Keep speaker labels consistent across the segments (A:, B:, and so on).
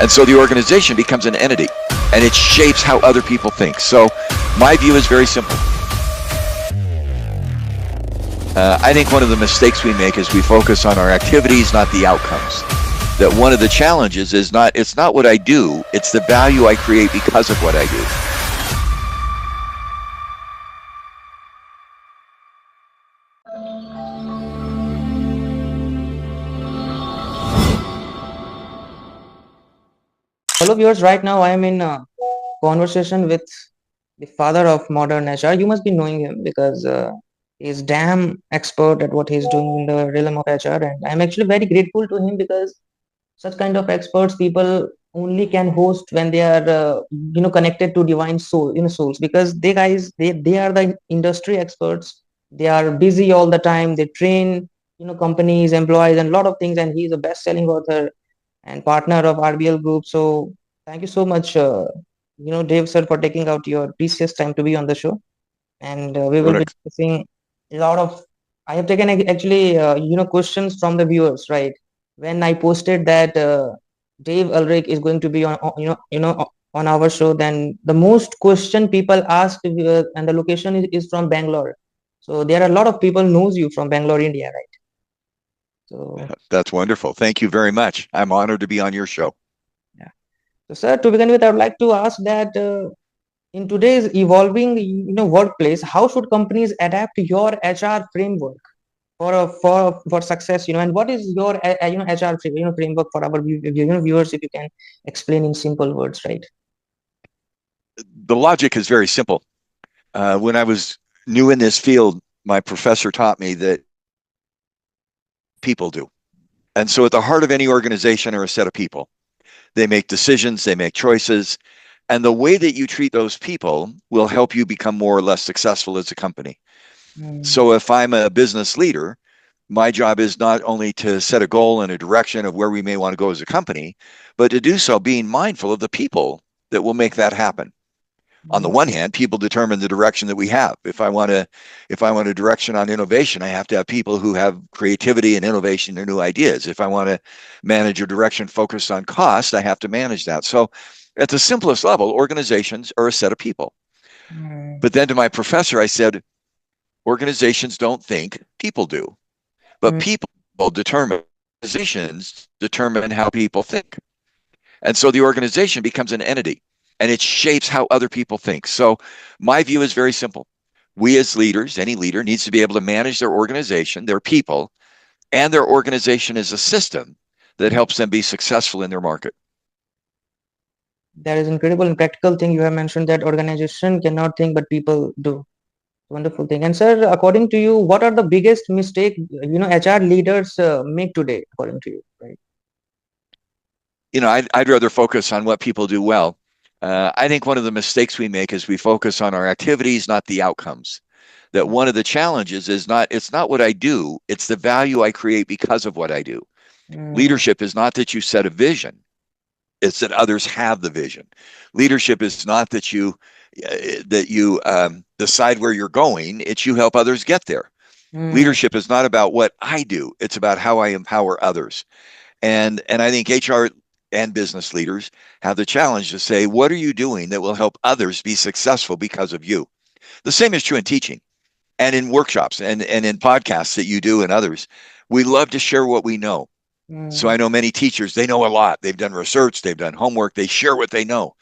A: And so the organization becomes an entity, and it shapes how other people think. So my view is very simple. I think one of the mistakes we make is we focus on our activities, not the outcomes. That one of the challenges is it's not what I do, it's the value I create because of what I do.
B: Hello viewers, right now I am in a conversation with the father of modern HR. You must be knowing him because he's damn expert at what he's doing in the realm of HR, and I'm actually very grateful to him because such kind of experts people only can host when they are connected to divine souls, because they are the industry experts. They are busy all the time. They train companies, employees, and a lot of things, and he's a best-selling author and partner of RBL Group. So thank you so much, Dave sir, for taking out your precious time to be on the show. And we will be
A: Ulrich.
B: discussing a lot of. I have taken actually, questions from the viewers. Right when I posted that Dave Ulrich is going to be on our show, then the most question people asked, and the location is from Bangalore. So there are a lot of people knows you from Bangalore, India, right? So
A: That's wonderful. Thank you very much. I'm honored to be on your show.
B: yeah. So, sir, to begin with, I would like to ask that in today's evolving, workplace, how should companies adapt your HR framework for success? And what is your HR framework for our viewers, if you can explain in simple words, right?
A: The logic is very simple. When I was new in this field, my professor taught me that people do. And so at the heart of any organization are a set of people. They make decisions, they make choices, and the way that you treat those people will help you become more or less successful as a company. So if I'm a business leader, my job is not only to set a goal and a direction of where we may want to go as a company, but to do so being mindful of the people that will make that happen. On the one hand, people determine the direction that we have. If I want a direction on innovation, I have to have people who have creativity and innovation and new ideas. If I want to manage a direction focused on cost, I have to manage that. So at the simplest level, organizations are a set of people. But then to my professor, I said, organizations don't think, people do. But people determine, organizations determine how people think. And so the organization becomes an entity, and it shapes how other people think. So my view is very simple. We as leaders, any leader needs to be able to manage their organization, their people, and their organization as a system that helps them be successful in their market.
B: That is incredible and practical thing you have mentioned, that organization cannot think, but people do. Wonderful thing. And sir, according to you, what are the biggest mistake HR leaders make today, according to you, right?
A: I'd rather focus on what people do well. I think one of the mistakes we make is we focus on our activities, not the outcomes. That one of the challenges is it's not what I do, it's the value I create because of what I do. Leadership is not that you set a vision, it's that others have the vision. Leadership is not that you decide where you're going, it's you help others get there. Leadership is not about what I do, it's about how I empower others. And I think HR and business leaders have the challenge to say, what are you doing that will help others be successful because of you? The same is true in teaching and in workshops and in podcasts that you do and others. We love to share what we know. So I know many teachers, they know a lot. They've done research, they've done homework, they share what they know.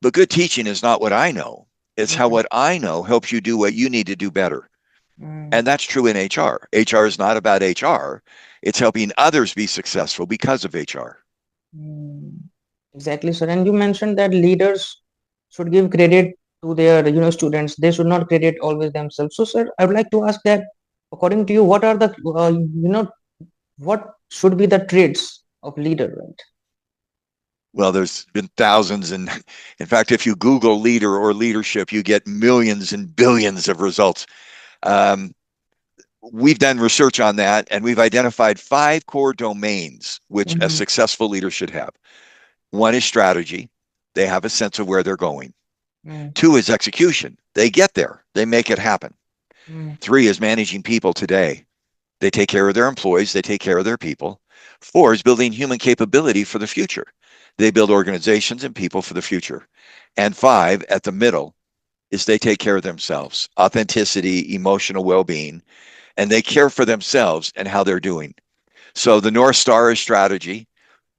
A: But good teaching is not what I know. It's how what I know helps you do what you need to do better. And that's true in HR. HR is not about HR. It's helping others be successful because of HR.
B: Exactly, sir. And you mentioned that leaders should give credit to their students. They should not credit always themselves. So, sir, I would like to ask that, according to you, what are the what should be the traits of leader, right?
A: Well, there's been thousands, and in fact, if you Google leader or leadership, you get millions and billions of results. We've done research on that, and we've identified 5 core domains which a successful leader should have. One is strategy. They have a sense of where they're going. 2 is execution. They get there. They make it happen. 3 is managing people today. They take care of their employees. They take care of their people. 4 is building human capability for the future. They build organizations and people for the future. And five, at the middle, is they take care of themselves, authenticity, emotional well being, and they care for themselves and how they're doing. So the North Star is strategy,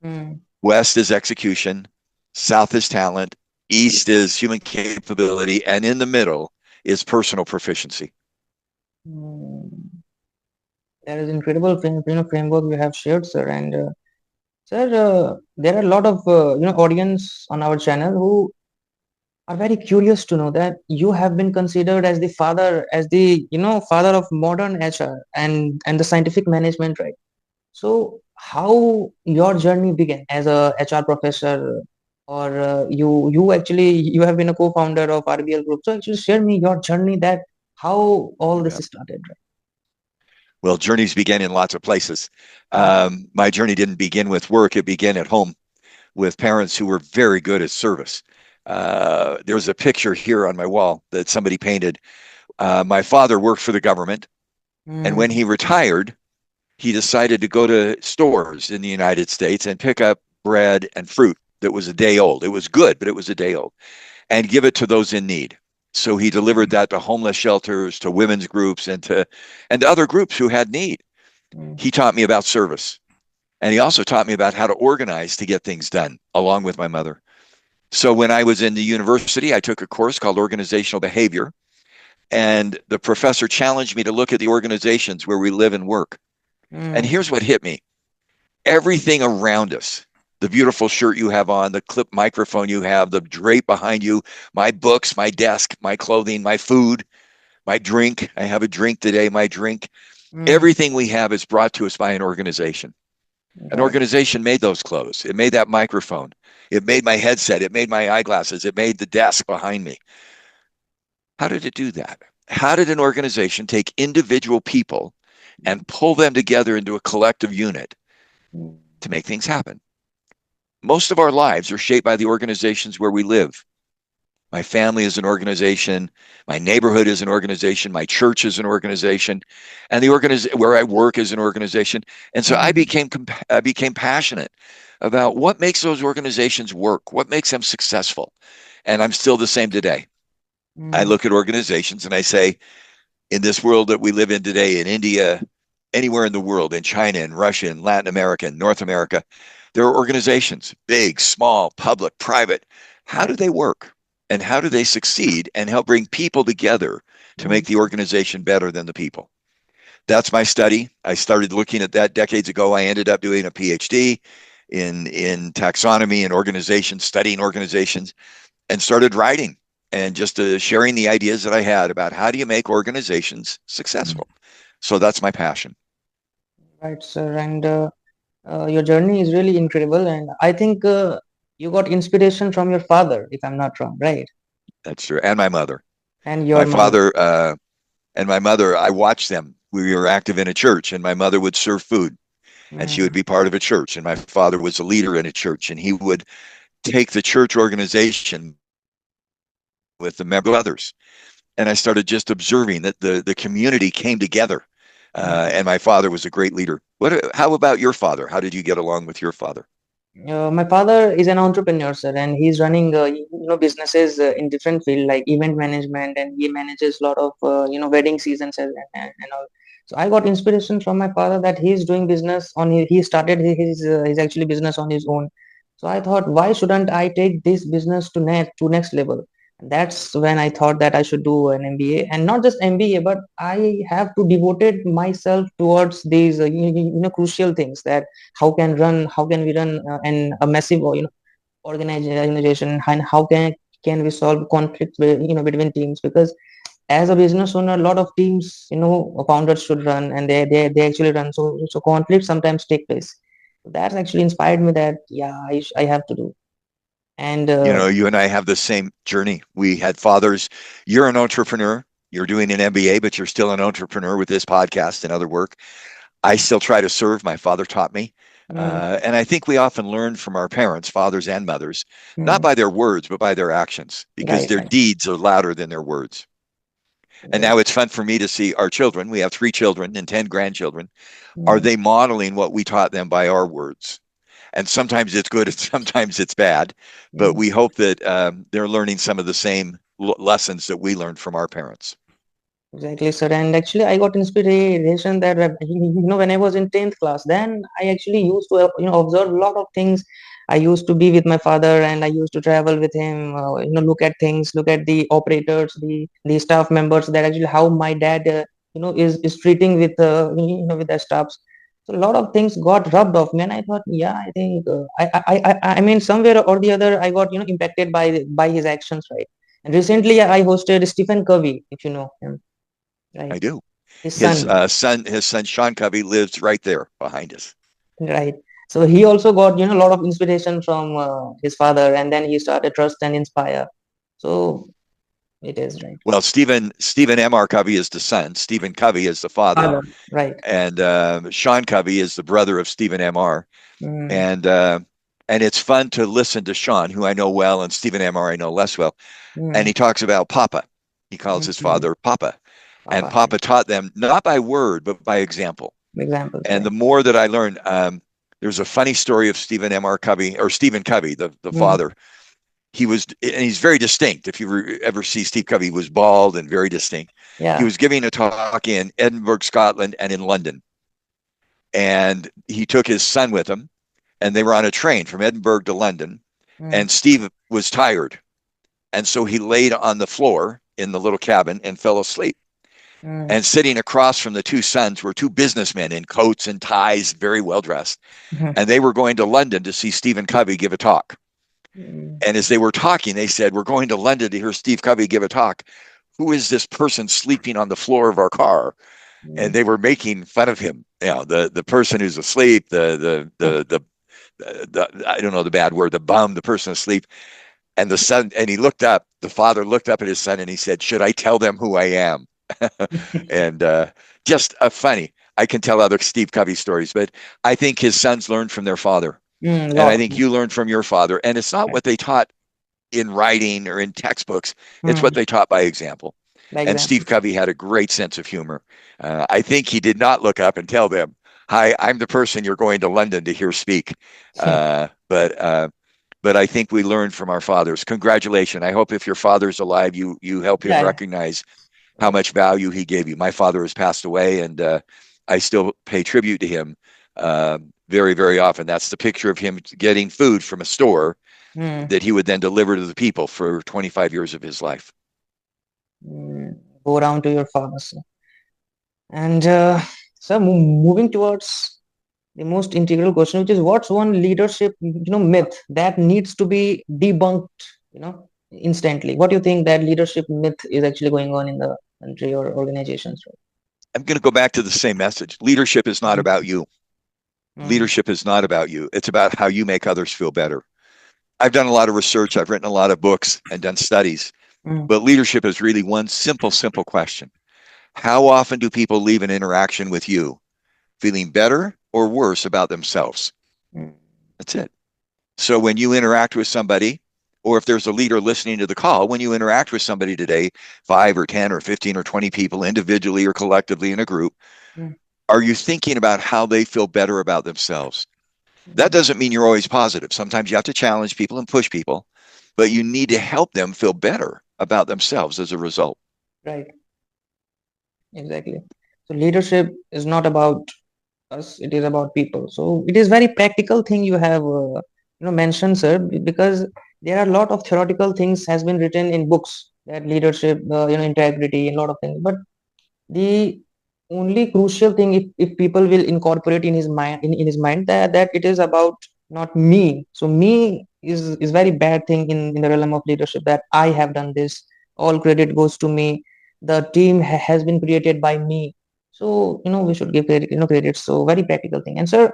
B: mm,
A: West is execution, South is talent, East is human capability, and in the middle is personal proficiency.
B: mm. That is incredible framework you have shared, sir. And sir, there are a lot of audience on our channel who are very curious to know that you have been considered as the father, as the father of modern HR and the scientific management, right? So how your journey began as a HR professor, or you actually you have been a co-founder of RBL Group. So actually share me your journey, that how all this
A: Yeah.
B: started,
A: Well, journeys begin in lots of places.
B: right?
A: My journey didn't begin with work, it began at home with parents who were very good at service. There's a picture here on my wall that somebody painted. My father worked for the government, and when
B: Mm,
A: he retired, he decided to go to stores in the United States and pick up bread and fruit that was a day old. It was good, but it was a day old, and give it to those in need. So he delivered that to homeless shelters, to women's groups, and to other groups who had need.
B: mm,
A: He taught me about service, and he also taught me about how to organize to get things done, along with my mother. So when I was in the university, I took a course called organizational behavior, and the professor challenged me to look at the organizations where we live and work. And
B: mm,
A: here's what hit me: everything around us, the beautiful shirt you have on, the clip microphone you have, the drape behind you, my books, my desk, my clothing, my food, my drink. I have a drink today, my drink.
B: mm,
A: Everything we have is brought to us by an organization. An
B: right.
A: organization made those clothes. It made that microphone. It made my headset. It made my eyeglasses. It made the desk behind me. How did it do that? How did an organization take individual people and pull them together into a collective unit
B: Mm,
A: to make things happen? Most of our lives are shaped by the organizations where we live. My family is an organization. My neighborhood is an organization. My church is an organization, and where I work is an organization. And so
B: mm,
A: I became passionate about what makes those organizations work, what makes them successful. And I'm still the same today. I
B: mm,
A: look at organizations and I say, in this world that we live in today, in India, anywhere in the world, in China, in Russia, in Latin America, in North America, there are organizations, big, small, public, private. How do
B: right.
A: they work? And how do they succeed and help bring people together to
B: Mm,
A: make the organization better than the people? That's my study. I started looking at that decades ago. I ended up doing a PhD in taxonomy and organizations, studying organizations, and started writing and just sharing the ideas that I had about how do you make organizations
B: mm,
A: successful. So that's my passion.
B: right, sir. And your journey is really incredible. And I think you got inspiration from your father, if I'm not wrong, right?
A: That's true. And my mother,
B: And
A: my
B: your mother.
A: father, and my mother, I watched them. We were active in a church, and my mother would serve food, and she would
B: Mm,
A: be part of a church. And my father was a leader in a church, and he would take the church organization with the member others. And I started just observing that the community came together.
B: mm.
A: And my father was a great leader. How about your father? How did you get along with your father?
B: My father is an entrepreneur, sir, and he's running businesses in different field like event management, and he manages a lot of wedding seasons and all. So I got inspiration from my father that he's doing business on he started his actually business on his own. So I thought, why shouldn't I take this business to next level? And that's when I thought that I should do an MBA, and not just MBA, but I have to devoted myself towards these crucial things, that how can we run a massive organization, and how can we solve conflicts between teams, because as a business owner, a lot of teams founders should run, and they actually run, so conflicts sometimes take place. That's actually inspired me that yeah, I have to do. And
A: You know, you and I have the same journey. We had fathers. You're an entrepreneur. You're doing an MBA, but you're still an entrepreneur with this podcast and other work. I still try to serve. My father taught me.
B: mm,
A: And I think we often learn from our parents, fathers and mothers, not
B: mm,
A: by their words, but by their actions, because
B: right,
A: their
B: right,
A: deeds are louder than their words. And
B: right.
A: now it's fun for me to see our children. We have 3 children and 10 grandchildren. Are
B: Mm,
A: they modeling what we taught them by our words? And sometimes it's good and sometimes it's bad. But
B: mm.
A: we hope that they're learning some of the same lessons that we learned from our parents.
B: Exactly, sir. And actually, I got inspiration that when I was in 10th class, then I actually used to observe a lot of things. I used to be with my father, and I used to travel with him. Look at things, look at the operators, the staff members. That actually how my dad, is treating with the staffs. So a lot of things got rubbed off me, and I thought, yeah, I think I mean somewhere or the other, I got impacted by his actions, right? And recently, I hosted Stephen Covey, if you know him. Right.
A: I do.
B: His
A: His
B: son.
A: son, Sean Covey, lives right there behind us.
B: Right. So he also got, a lot of inspiration from his father, and then he started Trust and Inspire. So it is right.
A: Well, Stephen M. R. Covey is the son. Stephen Covey is the father,
B: Father. Right.
A: and Sean Covey is the brother of Stephen M. R.
B: Mm,
A: And uh, and it's fun to listen to Sean, who I know well, and Stephen M. R. I know less well. And
B: mm,
A: he talks about Papa. He calls his
B: mm.
A: father Papa, and
B: Papa. Right.
A: Papa taught them not by word but by example.
B: Examples.
A: And
B: Right.
A: the more that I learned, there's a funny story of Stephen M. R. Covey or Stephen Covey, the
B: Mm,
A: father. And he's very distinct. If you ever see Steve Covey, he was bald and very distinct. He
B: yeah.
A: was giving a talk in Edinburgh, Scotland, and in London, and he took his son with him, and they were on a train from Edinburgh to London.
B: Mm,
A: And Steve was tired, and so he laid on the floor in the little cabin and fell asleep.
B: mm,
A: And sitting across from the two sons were two businessmen in coats and ties, very well dressed,
B: mm,
A: and they were going to London to see Stephen Covey give a talk.
B: mm,
A: And as they were talking, they said, "We're going to London to hear Steve Covey give a talk. Who is this person sleeping on the floor of our car?" And
B: mm,
A: they were making fun of him. The person who's asleep, I don't know the bad word, the bum, the person asleep. And the son, and he looked up, the father looked up at his son and he said, "Should I tell them who I am?" And just funny. I can tell other Steve Covey stories, but I think his sons learned from their father. And I
B: lot.
A: think you learned from your father. And it's not
B: Right.
A: what they taught in writing or in textbooks. It's
B: Mm,
A: what they taught by example.
B: by
A: And
B: example.
A: Steve Covey had a great sense of humor. I think he did not look up and tell them, "Hi, I'm the person you're going to London to hear speak." Uh, but uh, but I think we learned from our fathers. Congratulations! I hope if your father's alive, you help him
B: Yeah.
A: recognize how
B: Right.
A: much value he gave you. My father has passed away, and I still pay tribute to him very, very often. That's the picture of him getting food from a store
B: Mm,
A: that he would then deliver to the people for 25 years of his life.
B: mm. Go down to your father, sir. And sir, moving towards the most integral question, which is what's one leadership myth that needs to be debunked, instantly? What do you think that leadership myth is actually going on in the country or organizations,
A: I'm going to go back to the same message. Leadership is not
B: right?
A: about you.
B: Mm,
A: Leadership is not about you. It's about how you make others feel better. I've done a lot of research, I've written a lot of books and done studies,
B: mm,
A: but leadership is really one simple, simple question. How often do people leave an interaction with you feeling better or worse about themselves?
B: mm,
A: That's it. So when you interact with somebody, or if there's a leader listening to the call, when you interact with somebody today, 5 or 10 or 15 or 20 people individually or collectively in a group,
B: mm,
A: are you thinking about how they feel better about themselves? That
B: mm.
A: doesn't mean you're always positive. Sometimes you have to challenge people and push people, but you need to help them feel better about themselves as a result.
B: Right, exactly. So leadership is not about us, it is about people. So it is very practical thing you have mentioned, sir, because there are a lot of theoretical things has been written in books that leadership, integrity, a lot of things, but the only crucial thing, if people will incorporate in his mind, in his mind, that it is about not me. So me is very bad thing in the realm of leadership, that I have done this, all credit goes to me, the team has been created by me. So we should give credit, credit. So very practical thing. And sir,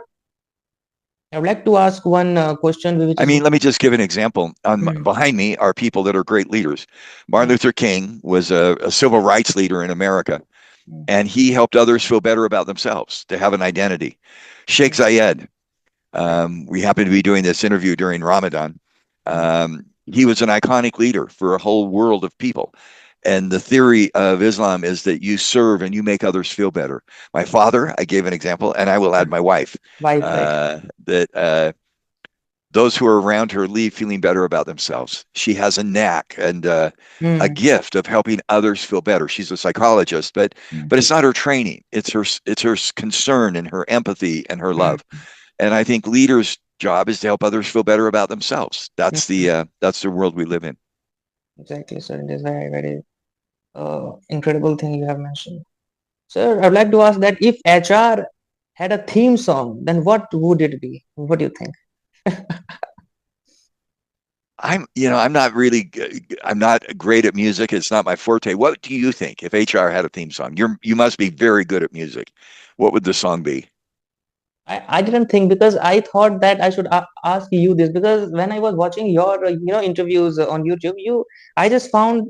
B: I would like to ask one question, which
A: I
B: is
A: mean, let me just give an example.
B: mm,
A: Behind me are people that are great leaders. Martin
B: mm,
A: Luther King was a civil rights leader in America,
B: mm,
A: and he helped others feel better about themselves, to have an identity. Sheikh
B: mm,
A: Zayed,
B: right,
A: we happen to be doing this interview during Ramadan.
B: mm,
A: He was an iconic leader for a whole world of people. And the theory of Islam is that you serve and you make others feel better. My father, I gave an example, and I will add
B: mm.
A: my wife.
B: Wife, right,
A: That those who are around her leave feeling better about themselves. She has a knack and a
B: Mm,
A: gift of helping others feel better. She's a psychologist, but
B: mm,
A: it's not her training. It's her concern and her empathy and her love.
B: mm,
A: And I think leaders' job is to help others feel better about themselves.
B: mm.
A: That's the world we live in.
B: Exactly, sir. It is very, very incredible thing you have mentioned. Sir, I'd like to ask that if HR had a theme song, then what would it be? What do you think?
A: I'm not great at music. It's not my forte. What do you think if HR had a theme song? You must be very good at music. What would the song be?
B: I didn't think because I thought that I should ask you this because when I was watching your interviews on YouTube, I just found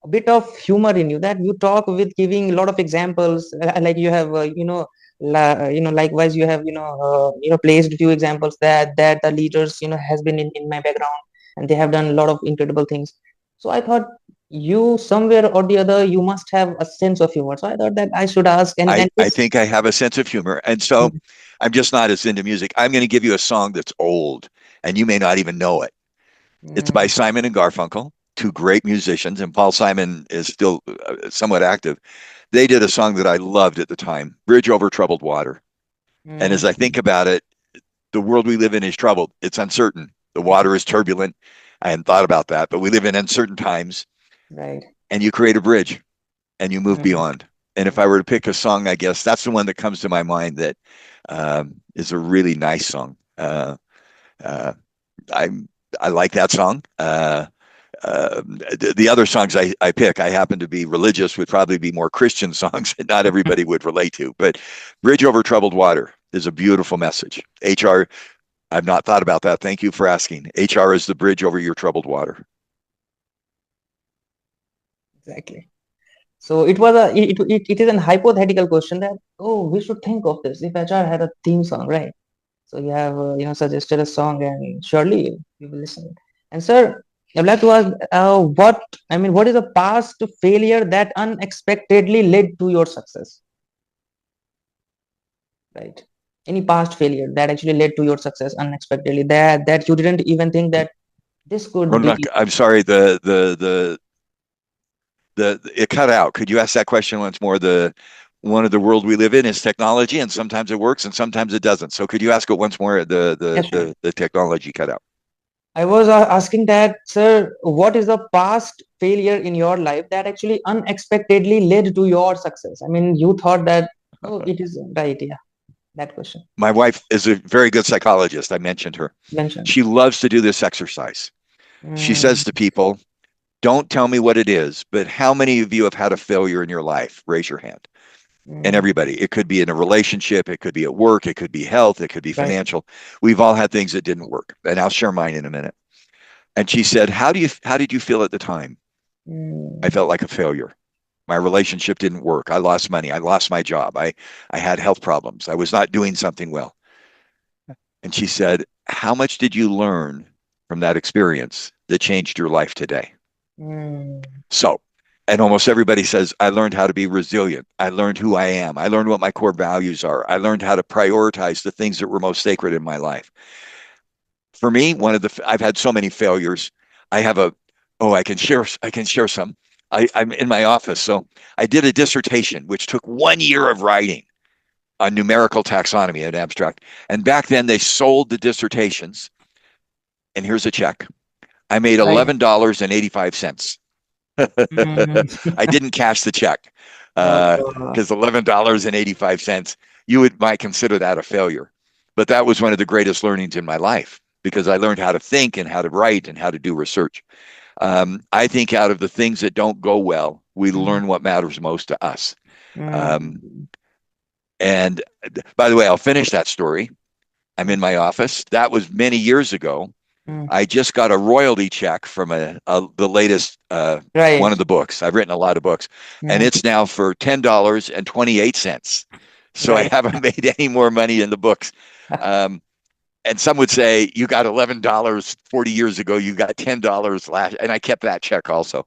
B: a bit of humor in you that you talk with giving a lot of examples like you have likewise you have placed a few examples that the leaders has been in my background and they have done a lot of incredible things. So I thought you somewhere or the other you must have a sense of humor, so I thought that I should ask
A: I,
B: and
A: I
B: this.
A: think I have a sense of humor. And so I'm just not as into music. I'm going to give you a song that's old and you may not even know it. It's by
B: Mm,
A: Simon and Garfunkel, two great musicians, and Paul Simon is still somewhat active. They did a song that I loved at the time, Bridge Over Troubled Water. And
B: mm,
A: as I think about it, the world we live in is troubled. It's uncertain. The water is turbulent. I hadn't thought about that, but we live in uncertain times.
B: right.
A: And you create a bridge and you move
B: Mm,
A: beyond. And if I were to pick a song, I guess that's the one that comes to my mind that is a really nice song. Uh, I I like that song. The other songs I pick, I happen to be religious, would probably be more Christian songs that not everybody would relate to. But Bridge Over Troubled Water is a beautiful message. HR, I've not thought about that. Thank you for asking. HR is the bridge over your troubled water.
B: exactly. So it was it is an hypothetical question that, oh, we should think of this if HR had a theme song, right? So you have suggested a song and surely we will listen. And sir, I'd like to ask what is a past failure that unexpectedly led to your success, right? Any past failure that actually led to your success unexpectedly, that you didn't even think that this could be.
A: I'm sorry, it cut out. Could you ask that question once more? The one of the world we live in is technology, and sometimes it works and sometimes it doesn't. So could you ask it once more?
B: Yes, sure.
A: The technology cut out.
B: I was asking that, sir, what is the past failure in your life that actually unexpectedly led to your success? I mean, you thought that, oh, it is right. Yeah, that question.
A: My wife is a very good psychologist. I mentioned her.
B: Mentioned.
A: She loves to do this exercise. She
B: Mm,
A: says to people, "Don't tell me what it is, but how many of you have had a failure in your life? Raise your hand." And
B: mm,
A: everybody, it could be in a relationship, it could be at work, it could be health, it could be
B: right.
A: financial. We've all had things that didn't work, and I'll share mine in a minute. And she said, how did you feel at the time?" "I
B: Mm,
A: felt like a failure. My relationship didn't work. I lost money. I lost my job. I had health problems. I was not doing something well." And she said, "How much did you learn from that experience that changed your life today?"
B: mm,
A: So, and almost everybody says, "I learned how to be resilient. I learned who I am. I learned what my core values are. I learned how to prioritize the things that were most sacred in my life." For me, I've had so many failures. I have a, oh, I can share some. I'm in my office. So I did a dissertation, which took 1 year of writing on numerical taxonomy and abstract. And back then they sold the dissertations. And here's a check. I made
B: right.
A: $11.85.
B: Mm,
A: I didn't cash the check
B: uh,
A: because $11.85, might consider that a failure. But that was one of the greatest learnings in my life because I learned how to think and how to write and how to do research. I think out of the things that don't go well, we
B: mm,
A: learn what matters most to us. Um,
B: mm,
A: and by the way, I'll finish that story. I'm in my office. That was many years ago.
B: mm,
A: I just got a royalty check from the latest one
B: right.
A: of the books. I've written a lot of books, and
B: Mm,
A: it's now for $10.28. So I
B: right.
A: haven't made any more money in the books. Um, and some would say you got $11 40 years ago, you got $10 last, and I kept that check also,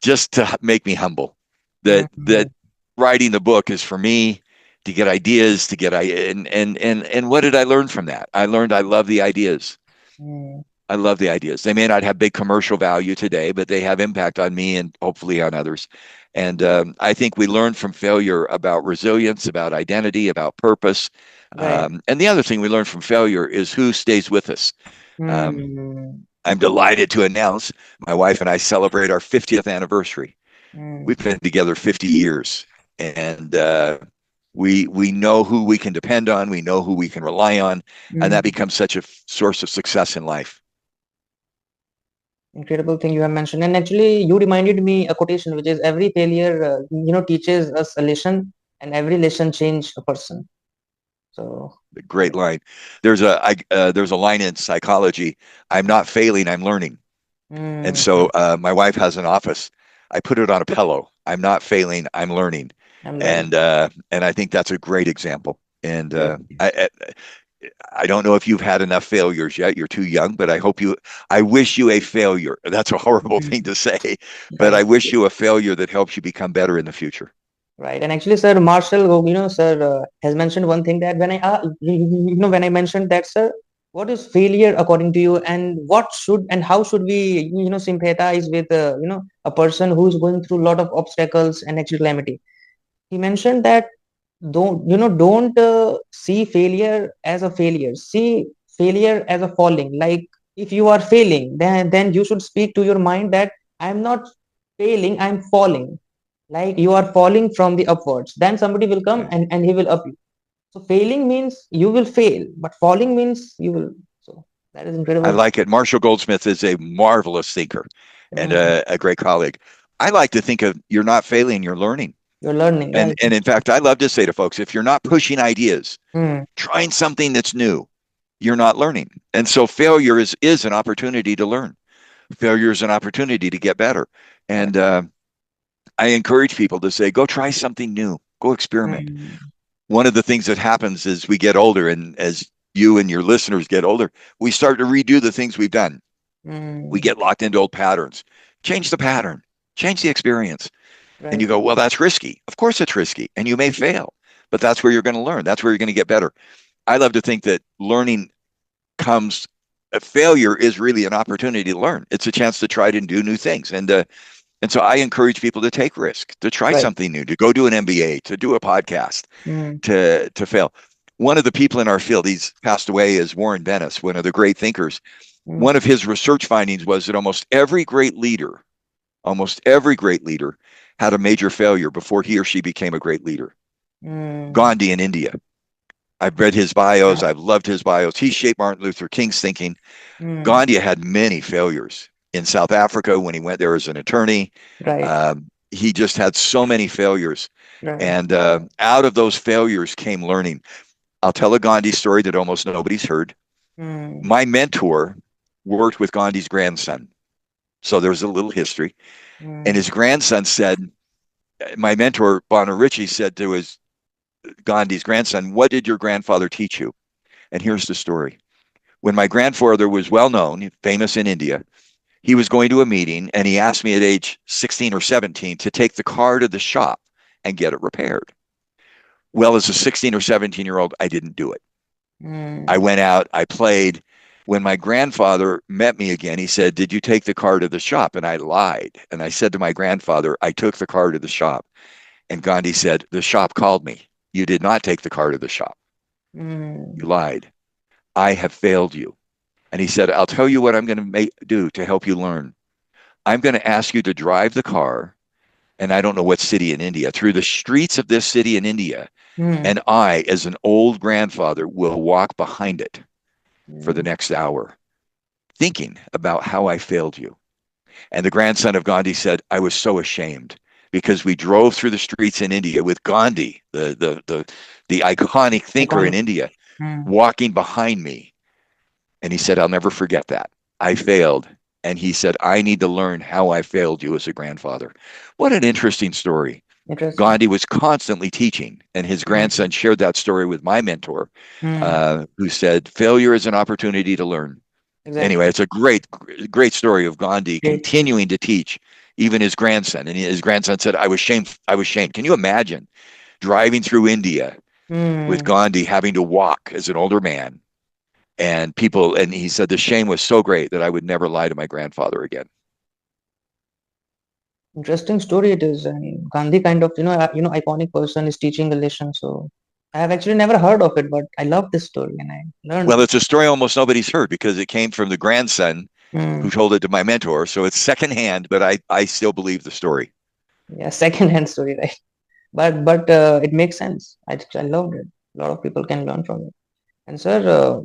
A: just to make me humble. That
B: Mm,
A: writing the book is for me to get ideas, to get and what did I learn from that? I learned I love the ideas.
B: mm,
A: I love the ideas. They may not have big commercial value today, but they have impact on me and hopefully on others. And I think we learn from failure about resilience, about identity, about purpose.
B: right.
A: And the other thing we learn from failure is who stays with us. Um,
B: Mm,
A: I'm delighted to announce my wife and I celebrate our 50th anniversary.
B: mm,
A: We've been together 50 years, and we know who we can depend on. We know who we can rely on, and that
B: mm.
A: becomes such a source of success in life.
B: Incredible thing you have mentioned. And actually, you reminded me a quotation, which is every failure, teaches us a lesson, and every lesson change a person. So,
A: Great line. There's a line in psychology. I'm not failing. I'm learning. And
B: mm,
A: so my wife has an office. I put it on a pillow. I'm not failing. I'm learning.
B: I'm learning.
A: And I think that's a great example. And
B: Right.
A: I don't know if you've had enough failures yet. You're too young, but I wish you a failure. That's a horrible thing
B: Mm,
A: to say, but I
B: right.
A: wish you a failure that helps you become better in the future.
B: Right. And actually, sir, Marshall, sir, has mentioned one thing that when I mentioned that, sir, what is failure according to you, and what should and how should we, sympathize with, a person who's going through a lot of obstacles and actual calamity? He mentioned that don't see failure as a failure. See failure as a falling. Like if you are failing, then you should speak to your mind that I'm not failing, I'm falling, like you are falling from the upwards, then somebody will come
A: Right.
B: and he will up you. So failing means you will fail, but falling means you will. So that is
A: I
B: incredible.
A: like it. Marshall Goldsmith is a marvelous thinker and
B: Mm,
A: a great colleague. I like to think of you're not failing, you're learning.
B: you're learning,
A: And
B: right?
A: and in fact, I love to say to folks, if you're not pushing ideas,
B: Mm,
A: trying something that's new, you're not learning. And so failure is an opportunity to learn. Failure is an opportunity to get better.
B: right.
A: And I encourage people to say, go try something new, go experiment.
B: Mm,
A: One of the things that happens as we get older, and as you and your listeners get older, we start to redo the things we've done. We
B: mm,
A: get locked into old patterns. Change the pattern, change the experience. And you
B: right.
A: go, well, that's risky. Of course, it's risky, and you may fail, but that's where you're going to learn. That's where you're going to get better. I love to think that learning comes, a failure is really an opportunity to learn. It's a chance to try to do new things. And so I encourage people to take risk, to try
B: Right.
A: something new, to go do an MBA, to do a podcast,
B: Mm,
A: to fail. One of the people in our field, he's passed away, is Warren Bennis, one of the great thinkers.
B: mm,
A: One of his research findings was that almost every great leader had a major failure before he or she became a great leader.
B: mm,
A: Gandhi in India. I've read his
B: yeah.
A: bios. I've loved his bios. He shaped Martin Luther King's thinking.
B: Mm,
A: Gandhi had many failures in South Africa when he went there as an attorney.
B: right.
A: He just had so many failures.
B: Right.
A: And out of those failures came learning. I'll tell a Gandhi story that almost nobody's heard.
B: Mm,
A: My mentor worked with Gandhi's grandson. So there's a little history. And
B: mm,
A: his grandson said, my mentor, Ritchie, said to his Gandhi's grandson, what did your grandfather teach you? And here's the story. When my grandfather was well known, famous in India, he was going to a meeting and he asked me at age 16 or 17 to take the car to the shop and get it repaired. Well, as a 16 or 17-year-old, I didn't do it. I
B: mm,
A: went out, I played. When my grandfather met me again, he said, did you take the car to the shop? And I lied. And I said to my grandfather, I took the car to the shop. And Gandhi said, the shop called me. You did not take the car to the shop. You
B: mm,
A: lied. I have failed you. And he said, I'll tell you what I'm going to do to help you learn. I'm going to ask you to drive the car, and I don't know what city in India, through the streets of this city in India.
B: mm,
A: And I, as an old grandfather, will walk behind it for the
B: mm.
A: next hour, thinking about how I failed you. And the grandson of Gandhi said, I was so ashamed because we drove through the streets in India with Gandhi, the iconic thinker in
B: Iconic.
A: India,
B: Mm,
A: walking behind me. And he said, I'll never forget that. I failed. And he said, I need to learn how I failed you as a grandfather. What an interesting story.
B: interesting.
A: Gandhi was constantly teaching, and his
B: Mm,
A: grandson shared that story with my mentor,
B: mm,
A: who said, failure is an opportunity to learn. Anyway,
B: exactly.
A: it's a great story of Gandhi
B: Great.
A: continuing to teach even his grandson. And his grandson said, I was shamed. I was shamed. Can you imagine driving through India with
B: Mm,
A: Gandhi having to walk as an older man? And he said the shame was so great that I would never lie to my grandfather again.
B: Interesting story it is, and Gandhi kind of iconic person is teaching a lesson. So I have actually never heard of it, but I love this story and I learned.
A: Well, it's a story almost nobody's heard because it came from the grandson
B: Mm,
A: who told it to my mentor. So it's secondhand, but I still believe the story.
B: yeah, second hand story, right? But it makes sense. I loved it. A lot of people can learn from it. And sir,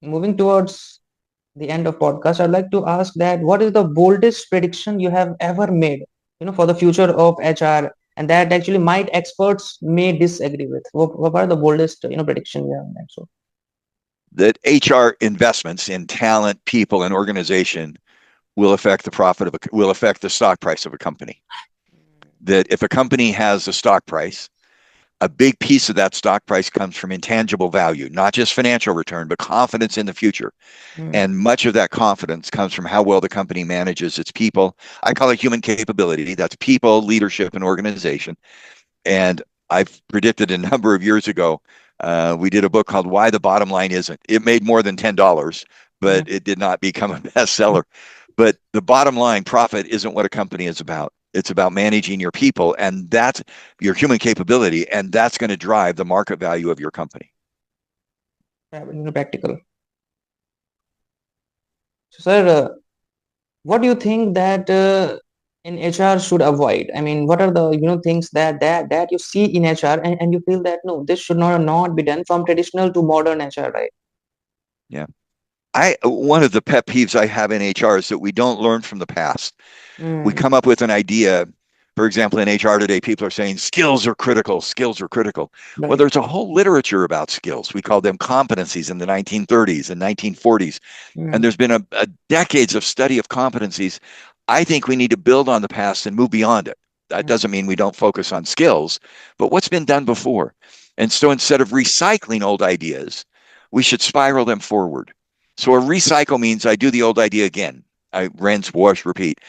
B: moving towards the end of podcast, I'd like to ask that what is the boldest prediction you have ever made, for the future of HR, and that actually might experts may disagree with. What are the boldest, prediction you have made? So,
A: That HR investments in talent, people, and organization will affect the stock price of a company. That if a company has a stock price, a big piece of that stock price comes from intangible value, not just financial return, but confidence in the future.
B: mm,
A: And much of that confidence comes from how well the company manages its people. I call it human capability. That's people, leadership, and organization. And I've predicted a number of years ago. We did a book called Why the Bottom Line Isn't. It made more than $10,
B: mm,
A: but it did not become a bestseller. But the bottom line profit isn't what a company is about. It's about managing your people, and that's your human capability, and that's going to drive the market value of your company.
B: practical. So, sir, what do you think that in HR should avoid? I mean, what are the things that you see in HR and you feel that no, this should not be done from traditional to modern HR, right?
A: Yeah. I One of the pet peeves I have in HR is that we don't learn from the past. We
B: Mm,
A: come up with an idea. For example, in HR today, people are saying skills are critical, skills are critical. Well,
B: right.
A: there's a whole literature about skills. We call them competencies in the 1930s and 1940s. And
B: Mm,
A: there's been a decades of study of competencies. I think we need to build on the past and move beyond it. That
B: mm,
A: doesn't mean we don't focus on skills, but what's been done before. And so instead of recycling old ideas, we should spiral them forward. So a recycle means I do the old idea again. I rinse, wash, repeat.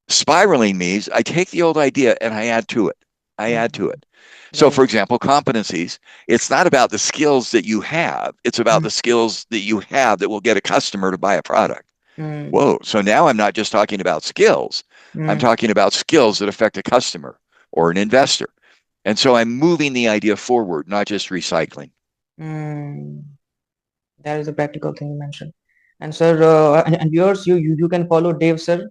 A: Spiraling means I take the old idea and I add to it. I
B: mm,
A: add to it. So,
B: right.
A: for example, competencies, it's not about the skills that you have, it's about
B: Mm,
A: the skills that you have that will get a customer to buy a product.
B: mm,
A: Whoa. So now I'm not just talking about skills, I'm
B: mm,
A: talking about skills that affect a customer or an investor. And so I'm moving the idea forward, not just recycling.
B: mm. That is a practical thing you mentioned. And sir, and yours, you can follow Dave sir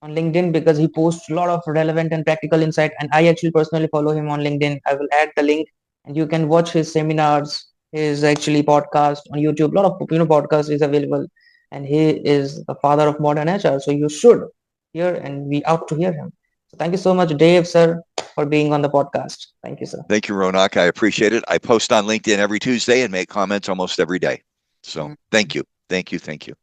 B: on LinkedIn because he posts a lot of relevant and practical insight. And I actually personally follow him on LinkedIn. I will add the link, and you can watch his seminars, his actually podcast on YouTube. A lot of podcasts is available, and he is the father of modern HR. So you should hear, and we out to hear him. So thank you so much, Dave sir, for being on the podcast. Thank you, sir.
A: Thank you, Ronak. I appreciate it. I post on LinkedIn every Tuesday and make comments almost every day. So
B: Mm.
A: thank you. Thank you. Thank you.